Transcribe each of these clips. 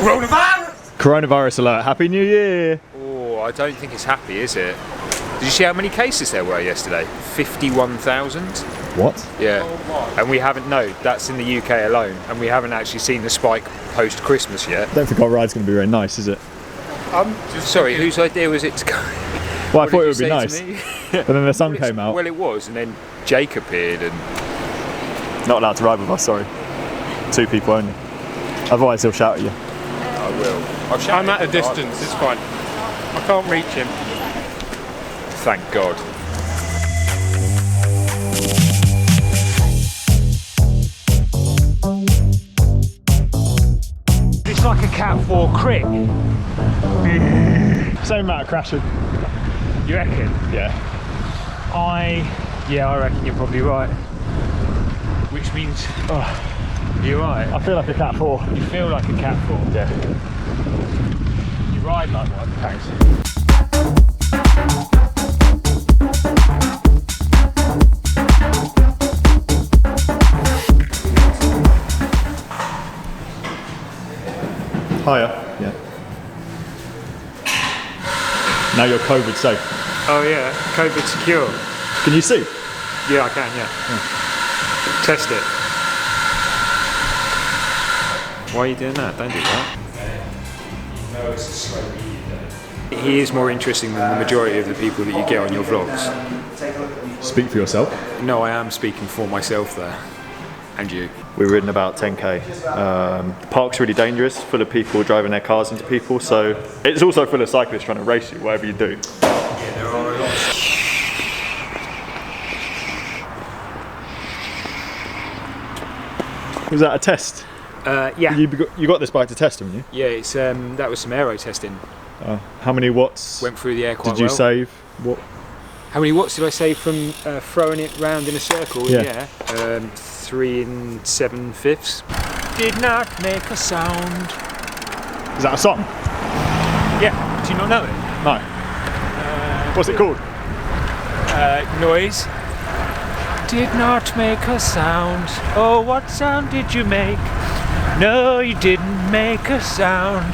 Coronavirus alert. Happy New Year. Oh, I don't think it's happy, is it? Did you see how many cases there were yesterday? 51,000. What? Yeah. And we haven't, no, that's in the UK alone, and we haven't actually seen the spike post-Christmas yet. I don't think our ride's going to be very nice, is it? Sorry, whose idea was it to go? Well, I thought it would be nice. But then the sun came out. Well, it was, and then Jake appeared and... Not allowed to ride with us, sorry. 2 people only. Otherwise he'll shout at you. I will. I'm at a distance, it's fine. I can't reach him. Thank God. It's like a Cat 4 crit. Same amount of crashing. You reckon? Yeah. I reckon you're probably right. Which means, you're right. I feel like a Cat 4. You feel like a Cat 4. Yeah. You ride like one. Thanks. Hiya. Yeah. Now you're COVID safe. Oh yeah, COVID secure. Can you see? Yeah, I can, yeah. Test it. Why are you doing that? Don't do that. He is more interesting than the majority of the people that you get on your vlogs. Speak for yourself. No, I am speaking for myself there. And you. We've ridden about 10k. The park's really dangerous, full of people driving their cars into people, so it's also full of cyclists trying to race you, whatever you do. Yeah, there are a lot. Was that a test? Yeah. You got this bike to test, haven't you? Yeah, it's that was some aero testing. How many watts Went through the air quite well. did you save? What? How many watts did I save from throwing it round in a circle in the air? 3 7/5. Did not make a sound. Is that a song? Yeah. Do you not know it? No. What's it called? Noise. Did not make a sound. Oh, what sound did you make? No, you didn't make a sound.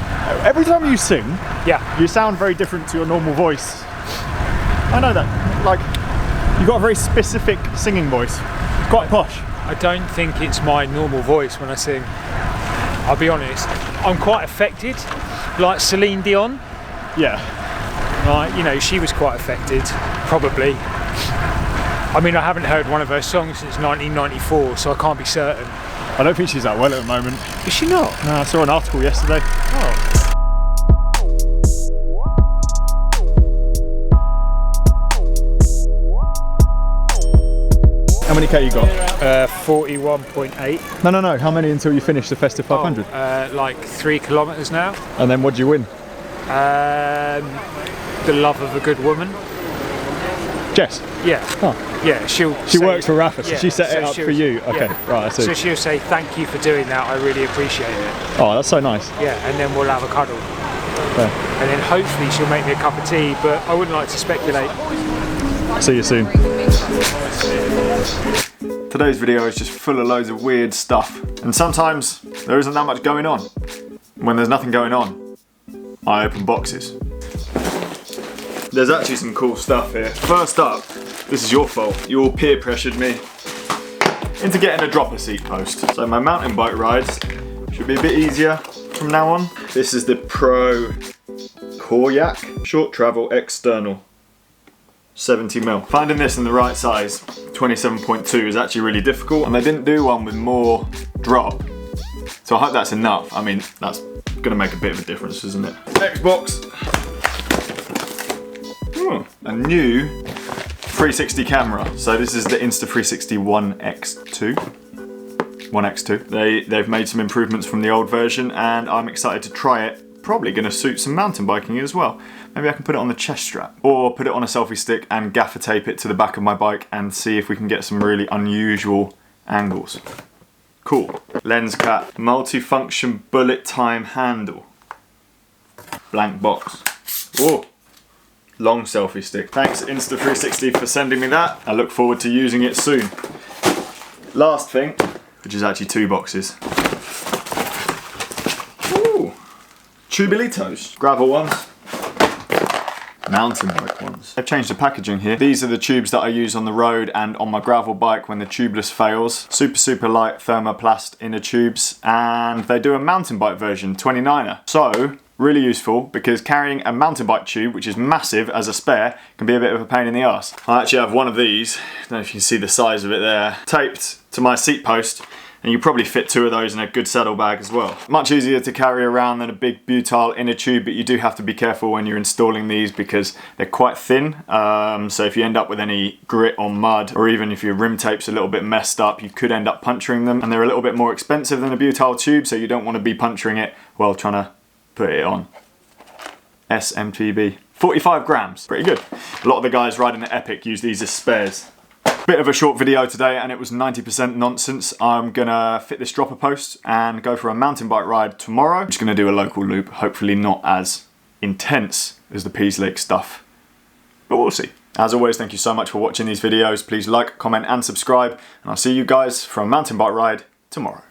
Every time you sing, Yeah. you sound very different to your normal voice. I know that. Like, you've got a very specific singing voice. It's quite posh. I don't think it's my normal voice when I sing. I'll be honest. I'm quite affected, like Celine Dion. Yeah. Right, you know, she was quite affected, probably. I mean, I haven't heard one of her songs since 1994, so I can't be certain. I don't think she's that well at the moment. Is she not? No, I saw an article yesterday. Oh. How many K you got? 41.8. No. How many until you finish the Festive 500? Like 3 kilometres now. And then what do you win? The love of a good woman. Jess? Yeah. Oh. Yeah, she works for Rafa, so she set it up for you. Okay, right, I see. So she'll say, thank you for doing that, I really appreciate it. Oh, that's so nice. Yeah, and then we'll have a cuddle. Fair. And then hopefully she'll make me a cup of tea, but I wouldn't like to speculate. See you soon. Today's video is just full of loads of weird stuff. And sometimes there isn't that much going on. When there's nothing going on, I open boxes. There's actually some cool stuff here. First up, this is your fault. You all peer pressured me into getting a dropper seat post. So my mountain bike rides should be a bit easier from now on. This is the Pro Koryak Short Travel External 70mm. Finding this in the right size, 27.2, is actually really difficult, and they didn't do one with more drop. So I hope that's enough. I mean, that's gonna make a bit of a difference, isn't it? Next box. A new 360 camera. So this is the Insta360 1X2. They've made some improvements from the old version, and I'm excited to try it. Probably gonna suit some mountain biking as well. Maybe I can put it on the chest strap, or put it on a selfie stick and gaffer tape it to the back of my bike and see if we can get some really unusual angles. Cool. Lens cap, multifunction bullet time handle. Blank box. Whoa. Long selfie stick. Thanks Insta360 for sending me that. I look forward to using it soon. Last thing, which is actually 2 boxes. Ooh, Tubelitos. Gravel ones. Mountain bike ones. They've changed the packaging here. These are the tubes that I use on the road and on my gravel bike when the tubeless fails. Super light thermoplast inner tubes, and they do a mountain bike version, 29er. So, really useful because carrying a mountain bike tube, which is massive as a spare, can be a bit of a pain in the arse. I actually have one of these, I don't know if you can see the size of it there, taped to my seat post. And you probably fit 2 of those in a good saddle bag as well. Much easier to carry around than a big butyl inner tube, but you do have to be careful when you're installing these because they're quite thin. So if you end up with any grit or mud, or even if your rim tape's a little bit messed up, you could end up puncturing them. And they're a little bit more expensive than a butyl tube, so you don't want to be puncturing it while trying to put it on. SMTB. 45 grams, pretty good. A lot of the guys riding the Epic use these as spares. Bit of a short video today, and it was 90% nonsense. I'm gonna fit this dropper post and go for a mountain bike ride tomorrow. I'm just gonna do a local loop, hopefully not as intense as the Peas Lake stuff, but we'll see. As always, thank you so much for watching these videos. Please like, comment and subscribe, and I'll see you guys for a mountain bike ride tomorrow.